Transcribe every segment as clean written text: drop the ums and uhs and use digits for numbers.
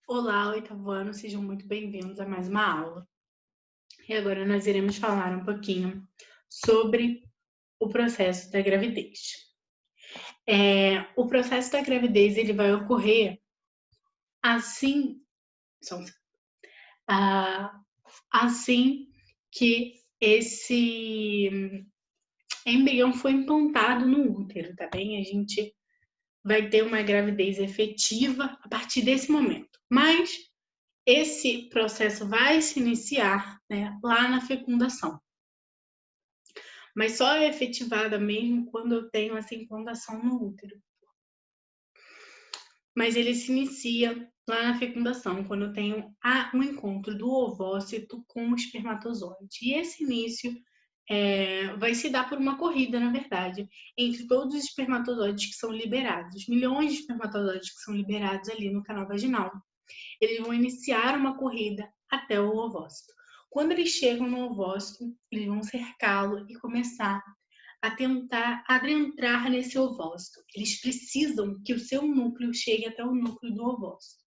Olá, oitavo ano, sejam muito bem-vindos a mais uma aula. E agora nós iremos falar um pouquinho sobre o processo da gravidez. O processo da gravidez ele vai ocorrer assim, só- ah, assim que esse embrião foi implantado no útero, tá bem? A gente vai ter uma gravidez efetiva a partir desse momento. Mas esse processo vai se iniciar, né, lá na fecundação. Mas só é efetivada mesmo quando eu tenho essa implantação no útero. Mas ele se inicia lá na fecundação, quando eu tenho um encontro do ovócito com o espermatozoide. E esse início vai se dar por uma corrida, na verdade, entre todos os espermatozoides que são liberados, os milhões de espermatozoides que são liberados ali no canal vaginal. Eles vão iniciar uma corrida até o ovócito. Quando eles chegam no ovócito, eles vão cercá-lo e começar a tentar adentrar nesse ovócito. Eles precisam que o seu núcleo chegue até o núcleo do ovócito.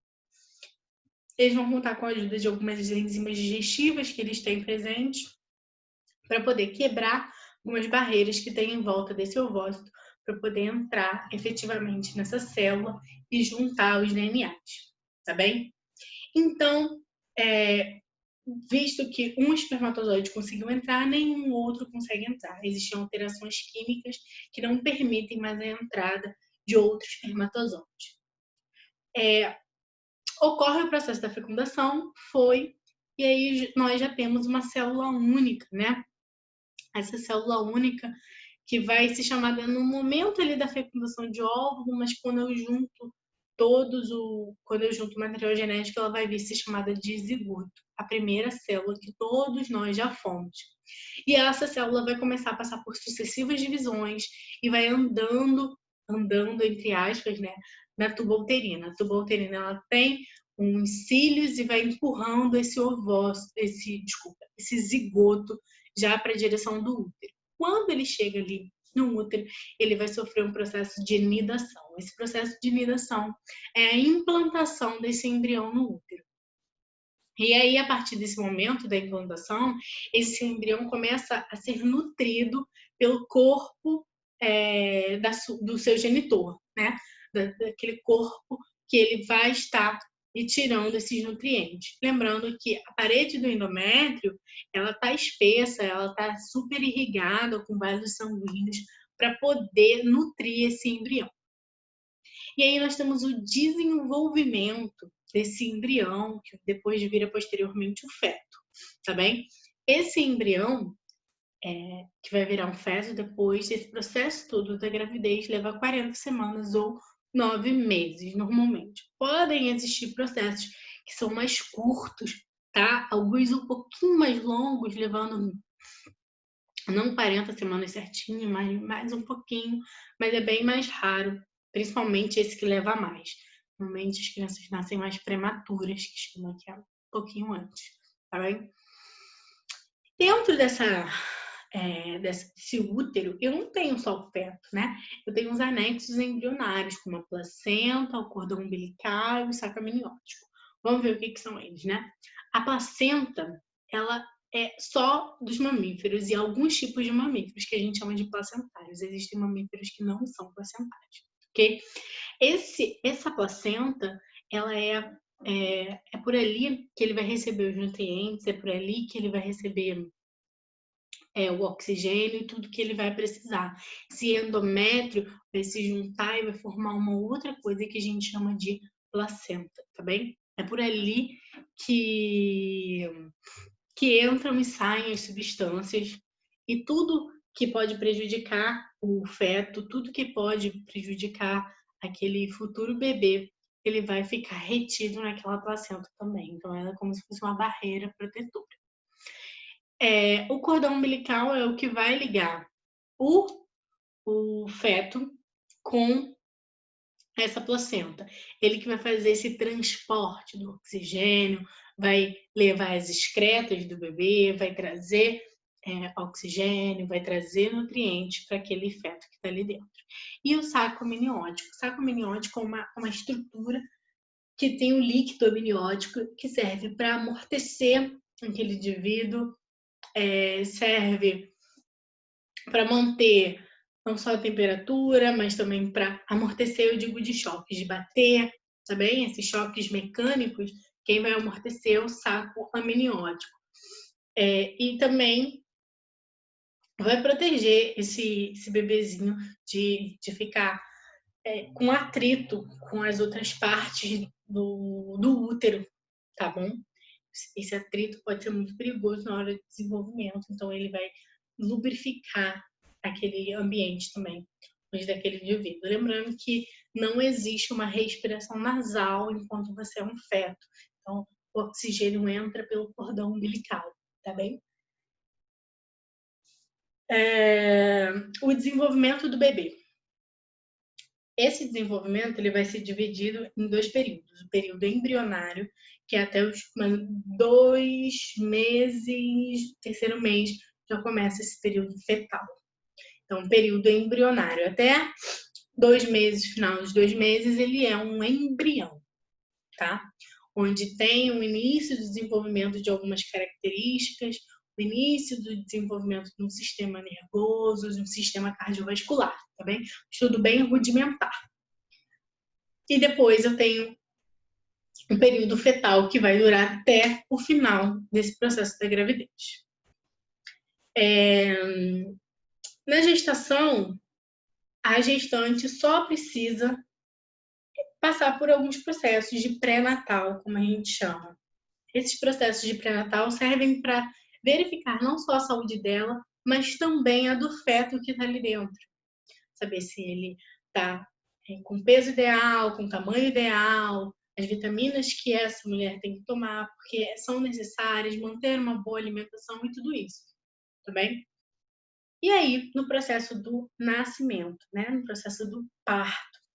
Eles vão contar com a ajuda de algumas enzimas digestivas que eles têm presentes para poder quebrar algumas barreiras que tem em volta desse ovócito para poder entrar efetivamente nessa célula e juntar os DNAs, tá bem? Então, visto que um espermatozoide conseguiu entrar, nenhum outro consegue entrar. Existem alterações químicas que não permitem mais a entrada de outro espermatozoide. Ocorre o processo da fecundação, e aí nós já temos uma célula única, né? Essa célula única que vai se chamar no momento ali da fecundação de óvulo, mas quando eu junto o material genético, ela vai vir se chamada de zigoto, a primeira célula que todos nós já fomos. E essa célula vai começar a passar por sucessivas divisões e vai andando entre aspas, né, na tuba uterina. A tuba uterina ela tem uns cílios e vai empurrando esse zigoto já para a direção do útero. Quando ele chega ali no útero, ele vai sofrer um processo de nidação. Esse processo de nidação é a implantação desse embrião no útero. E aí, a partir desse momento da implantação, esse embrião começa a ser nutrido pelo corpo do seu genitor, né? Daquele corpo que ele vai estar tirando esses nutrientes. Lembrando que a parede do endométrio, ela está espessa, ela está super irrigada com vasos sanguíneos para poder nutrir esse embrião. E aí nós temos o desenvolvimento desse embrião, que depois vira posteriormente o feto, tá bem? Esse embrião, que vai virar um feto depois, esse processo todo da gravidez leva 40 semanas ou 9 meses, normalmente. Podem existir processos que são mais curtos, tá? Alguns um pouquinho mais longos, levando não 40 semanas certinho, mas mais um pouquinho, mas é bem mais raro, principalmente esse que leva mais. Normalmente as crianças nascem mais prematuras, que chamam que é um pouquinho antes, tá bem? Dentro desse útero, eu não tenho só o feto, né? Eu tenho os anexos embrionários, como a placenta, o cordão umbilical e o saco amniótico. Vamos ver o que são eles, né? A placenta, ela é só dos mamíferos e alguns tipos de mamíferos que a gente chama de placentários. Existem mamíferos que não são placentários, ok? Essa placenta, ela é por ali que ele vai receber os nutrientes, é por ali que ele vai receber o oxigênio e tudo que ele vai precisar. Esse endométrio vai se juntar e vai formar uma outra coisa que a gente chama de placenta, tá bem? É por ali que, que entram e saem as substâncias e tudo que pode prejudicar o feto, tudo que pode prejudicar aquele futuro bebê, ele vai ficar retido naquela placenta também. Então, ela é como se fosse uma barreira protetora. O cordão umbilical é o que vai ligar o, o feto com essa placenta. Ele que vai fazer esse transporte do oxigênio, vai levar as excretas do bebê, vai trazer oxigênio, vai trazer nutrientes para aquele feto que está ali dentro. E o saco amniótico. O saco amniótico é uma estrutura que tem o líquido amniótico que serve para amortecer aquele indivíduo, serve para manter não só a temperatura, mas também para amortecer, eu digo de choques, de bater, tá bem? Esses choques mecânicos, quem vai amortecer é o saco amniótico. E também vai proteger esse bebezinho de ficar com atrito com as outras partes do útero, tá bom? Esse atrito pode ser muito perigoso na hora de desenvolvimento, então ele vai lubrificar aquele ambiente também, onde daquele indivíduo. Lembrando que não existe uma respiração nasal enquanto você é um feto, então o oxigênio entra pelo cordão umbilical, tá bem? O desenvolvimento do bebê. Esse desenvolvimento ele vai ser dividido em 2 períodos. O período embrionário, que é até os 2 meses, terceiro mês, já começa esse período fetal. Então, período embrionário. Até 2 meses, final dos 2 meses, ele é um embrião, tá? Onde tem o início do desenvolvimento de algumas características, o início do desenvolvimento de um sistema nervoso, de um sistema cardiovascular, tá bem? Estudo bem rudimentar. E depois eu tenho um período fetal que vai durar até o final desse processo da gravidez. Na gestação, a gestante só precisa passar por alguns processos de pré-natal, como a gente chama. Esses processos de pré-natal servem para verificar não só a saúde dela, mas também a do feto que está ali dentro. Saber se ele está com peso ideal, com tamanho ideal, as vitaminas que essa mulher tem que tomar, porque são necessárias, manter uma boa alimentação e tudo isso, tá bem? E aí, no processo do nascimento, né? No processo do parto.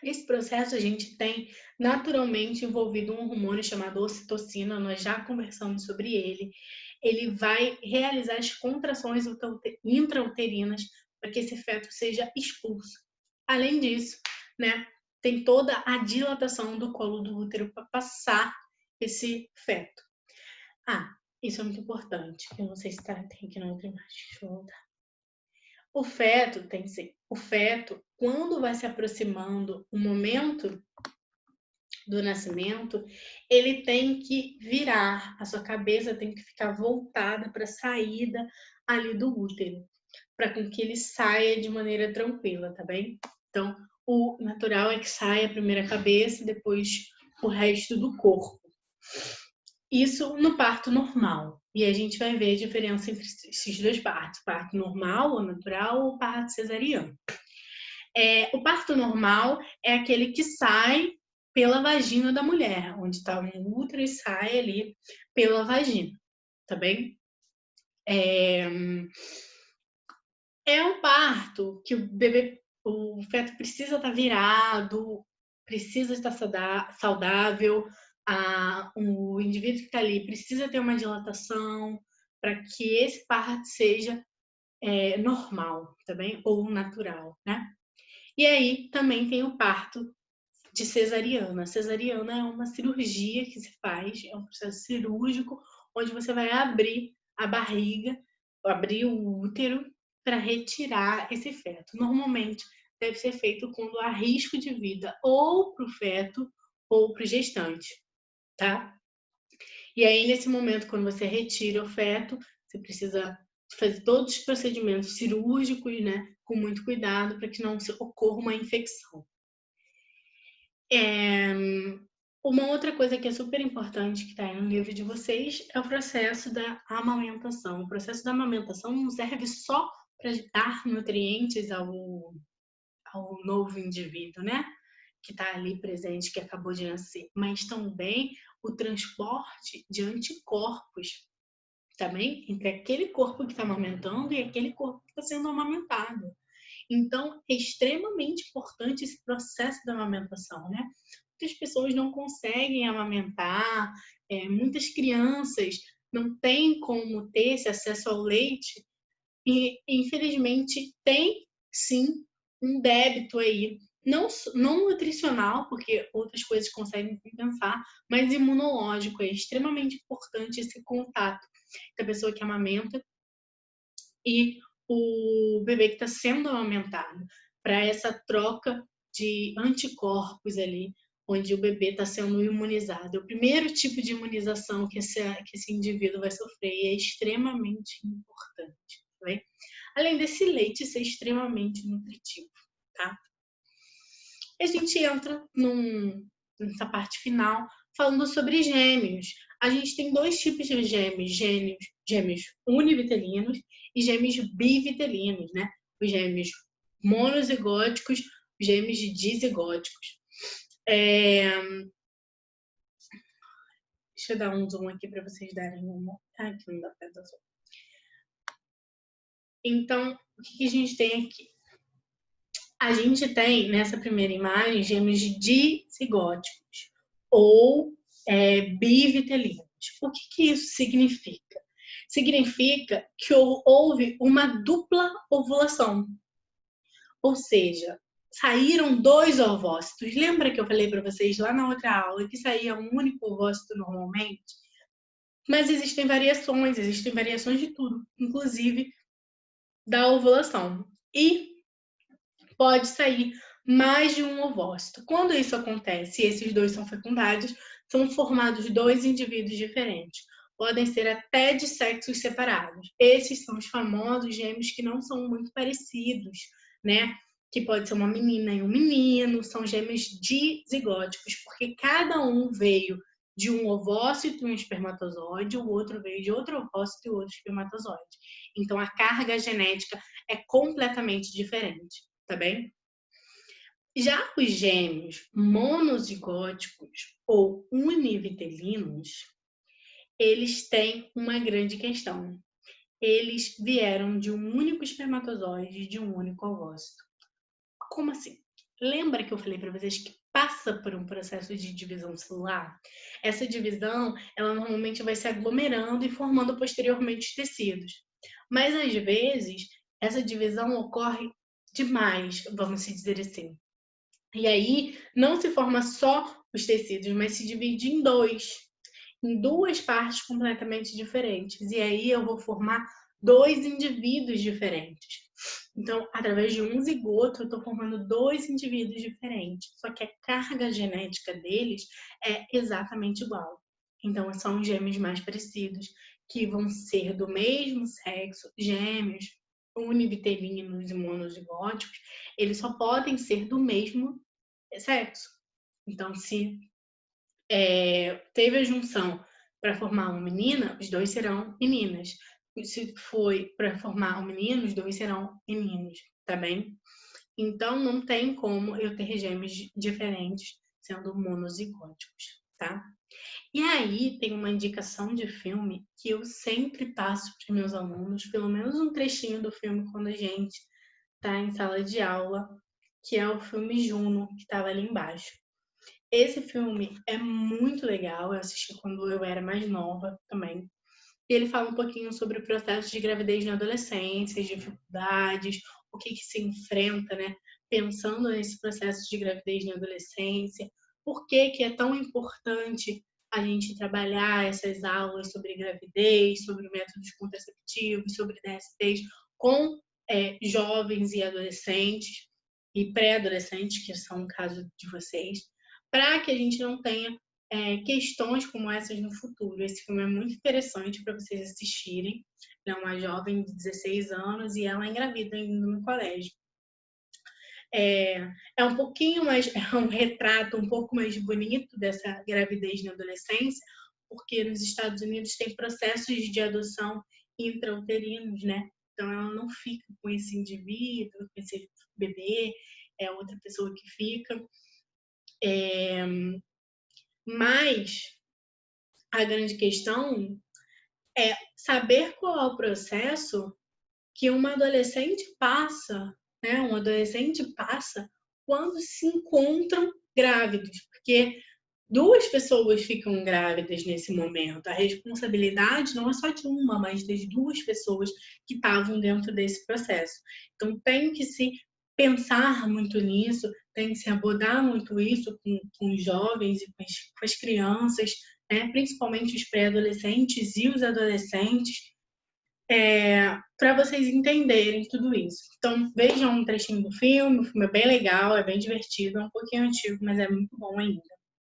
Esse processo a gente tem naturalmente envolvido um hormônio chamado ocitocina, nós já conversamos sobre ele. Ele vai realizar as contrações intrauterinas para que esse feto seja expulso. Além disso, né, tem toda a dilatação do colo do útero para passar esse feto. Isso é muito importante. Eu não sei se tem aqui na outra imagem. Deixa eu voltar. O feto, quando vai se aproximando o momento do nascimento, ele tem que virar, a sua cabeça tem que ficar voltada para a saída ali do útero, para que ele saia de maneira tranquila, tá bem? Então, o natural é que saia primeiro a cabeça, depois o resto do corpo. Isso no parto normal. E a gente vai ver a diferença entre esses 2 partos. Parto normal ou natural ou parto cesariano. O parto normal é aquele que sai pela vagina da mulher, onde está o útero e sai ali pela vagina, tá bem? É um parto que o feto precisa estar virado, precisa estar saudável, o indivíduo que está ali precisa ter uma dilatação para que esse parto seja normal, tá bem? Ou natural, né? E aí também tem o parto de cesariana. A cesariana é uma cirurgia que se faz, é um processo cirúrgico onde você vai abrir a barriga, abrir o útero para retirar esse feto. Normalmente deve ser feito quando há risco de vida ou para o feto ou para o gestante, tá? E aí, nesse momento, quando você retira o feto, você precisa fazer todos os procedimentos cirúrgicos, né, com muito cuidado para que não ocorra uma infecção. Uma outra coisa que é super importante que está aí no livro de vocês é o processo da amamentação. O processo da amamentação não serve só para dar nutrientes ao novo indivíduo, né? Que está ali presente, que acabou de nascer, mas também o transporte de anticorpos também entre aquele corpo que está amamentando e aquele corpo que está sendo amamentado. Então, é extremamente importante esse processo da amamentação, né? Muitas pessoas não conseguem amamentar, muitas crianças não têm como ter esse acesso ao leite e, infelizmente, tem sim um débito aí não nutricional, porque outras coisas conseguem compensar, mas imunológico. É extremamente importante esse contato da pessoa que amamenta e o bebê que está sendo amamentado, para essa troca de anticorpos ali, onde o bebê está sendo imunizado. É o primeiro tipo de imunização que esse indivíduo vai sofrer e é extremamente importante. Tá bem? Além desse leite ser extremamente nutritivo, tá? E a gente entra nessa parte final falando sobre gêmeos. A gente tem dois tipos de gêmeos univitelinos e gêmeos bivitelinos, né? Os gêmeos monozigóticos, os gêmeos dizigóticos. Deixa eu dar um zoom aqui para vocês darem uma. Ah, aqui não dá para dar zoom. Então, o que a gente tem aqui? A gente tem, nessa primeira imagem, gêmeos dizigóticos ou bivitelinos. O que isso significa? Significa que houve uma dupla ovulação. Ou seja, saíram dois ovócitos. Lembra que eu falei para vocês lá na outra aula que saía um único ovócito normalmente? Mas existem variações de tudo, inclusive da ovulação. E pode sair mais de um ovócito. Quando isso acontece e esses dois são fecundados, são formados dois indivíduos diferentes. Podem ser até de sexos separados. Esses são os famosos gêmeos que não são muito parecidos, né? Que pode ser uma menina e um menino, são gêmeos dizigóticos, porque cada um veio de um ovócito e um espermatozoide, o outro veio de outro ovócito e outro espermatozoide. Então, a carga genética é completamente diferente, tá bem? Já os gêmeos monozigóticos ou univitelinos, eles têm uma grande questão. Eles vieram de um único espermatozoide e de um único ovócito. Como assim? Lembra que eu falei para vocês que passa por um processo de divisão celular? Essa divisão, ela normalmente vai se aglomerando e formando posteriormente os tecidos. Mas às vezes, essa divisão ocorre demais, vamos dizer assim. E aí, não se forma só os tecidos, mas se divide em duas partes completamente diferentes. E aí eu vou formar dois indivíduos diferentes. Então, através de um zigoto, eu estou formando dois indivíduos diferentes. Só que a carga genética deles é exatamente igual. Então, são os gêmeos mais parecidos, que vão ser do mesmo sexo, gêmeos univitelinos e monozigóticos, eles só podem ser do mesmo sexo. Então, se teve a junção para formar uma menina, os dois serão meninas. Se foi para formar um menino, os dois serão meninos, tá bem? Então, não tem como eu ter gêmeos diferentes sendo monozigóticos, tá? E aí, tem uma indicação de filme que eu sempre passo para os meus alunos, pelo menos um trechinho do filme quando a gente tá em sala de aula, que é o filme Juno, que estava ali embaixo. Esse filme é muito legal, eu assisti quando eu era mais nova também. E ele fala um pouquinho sobre o processo de gravidez na adolescência, as dificuldades, o que se enfrenta, né? Pensando nesse processo de gravidez na adolescência, por que é tão importante a gente trabalhar essas aulas sobre gravidez, sobre métodos contraceptivos, sobre DSTs com jovens e adolescentes e pré-adolescentes, que são o caso de vocês, para que a gente não tenha questões como essas no futuro. Esse filme é muito interessante para vocês assistirem. Ela é uma jovem de 16 anos e ela engravida ainda no colégio. É um pouquinho mais, é um retrato um pouco mais bonito dessa gravidez na adolescência, porque nos Estados Unidos tem processos de adoção intrauterinos, né? Então ela não fica com esse indivíduo, com esse bebê, é outra pessoa que fica. Mas a grande questão é saber qual é o processo que uma adolescente passa, né? Um adolescente passa quando se encontram grávidos, porque duas pessoas ficam grávidas nesse momento. A responsabilidade não é só de uma, mas das duas pessoas que estavam dentro desse processo. Então tem que se pensar muito nisso, tem que se abordar muito isso com os jovens e com as crianças, né? Principalmente os pré-adolescentes e os adolescentes, para vocês entenderem tudo isso. Então, vejam um trechinho do filme, o filme é bem legal, é bem divertido, é um pouquinho antigo, mas é muito bom ainda.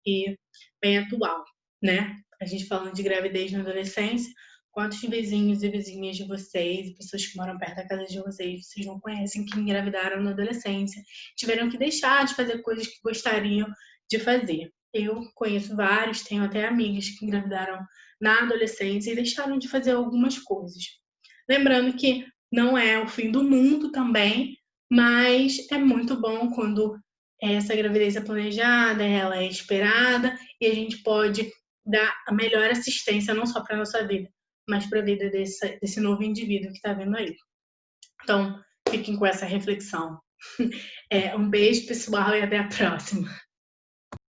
E bem atual, né? A gente falando de gravidez na adolescência, quantos vizinhos e vizinhas de vocês, pessoas que moram perto da casa de vocês não conhecem, que engravidaram na adolescência, tiveram que deixar de fazer coisas que gostariam de fazer. Eu conheço vários, tenho até amigas que engravidaram na adolescência e deixaram de fazer algumas coisas. Lembrando que não é o fim do mundo também, mas é muito bom quando essa gravidez é planejada, ela é esperada e a gente pode dar a melhor assistência não só para a nossa vida, mas para a vida desse novo indivíduo que está vindo aí. Então, fiquem com essa reflexão. Um beijo, pessoal, e até a próxima.